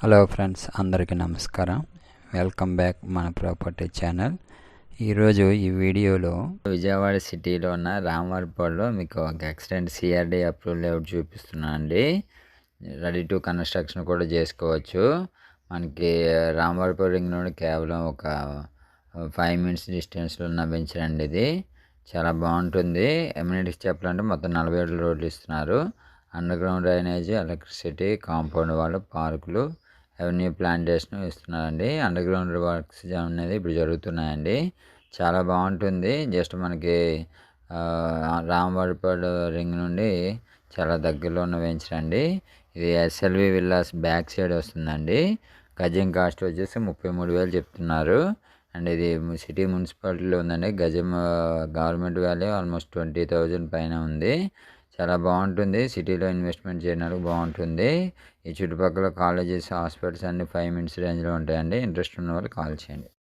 Hello friends, అందరికీ నమస్కారం. Welcome back మన ప్రాపర్టీ ఛానల్. ఈరోజు ఈ వీడియోలో విజయవాడ సిటీలో ఉన్న రామవరపాడులో మీకు ఒక ఎక్స్టెంట్ సిఆర్డీ అప్రూవల్ లేఅవుట్ చూపిస్తున్నాను అండి. రెడీ టు కన్స్ట్రక్షన్ కూడా చేసుకోవచ్చు. మనకి రామవరపాడు రింగ్ నుండి కేవలం ఒక 5 minutes డిస్టెన్స్లో ఉన్న వెంచర్ అండి. ఇది చాలా బాగుంటుంది. ఎమ్యూనిటీస్ చెప్పాలంటే మొత్తం 47 రోడ్లు ఇస్తున్నారు. Under ground drainage, electricity, compound వాళ్ళు, పార్కులు, అవెన్యూ ప్లాంటేషన్ ఇస్తున్నారండి. అండర్ గ్రౌండ్ వర్క్స్ అనేది ఇప్పుడు జరుగుతున్నాయండి. చాలా బాగుంటుంది. జస్ట్ మనకి రామవరపాడు రింగ్ నుండి చాలా దగ్గరలో ఉన్న వెంచర్ అండి. ఇది ఎస్ఎల్వి విల్లాస్ బ్యాక్ సైడ్ వస్తుందండి. గజం కాస్ట్ వచ్చేసి 33,000 చెప్తున్నారు. అండ్ ఇది సిటీ మున్సిపాలిటీలో ఉందండి. గజం గవర్నమెంట్ వాల్యూ ఆల్మోస్ట్ 20,000 పైన ఉంది. చాలా బాగుంటుంది. సిటీలో ఇన్వెస్ట్మెంట్ చేయడానికి బాగుంటుంది. ఈ చుట్టుపక్కల కాలేజెస్, హాస్పిటల్స్ అన్ని 5 minutes రేంజ్లో ఉంటాయండి. ఇంట్రెస్ట్ ఉన్న వాళ్ళు కాల్ చేయండి.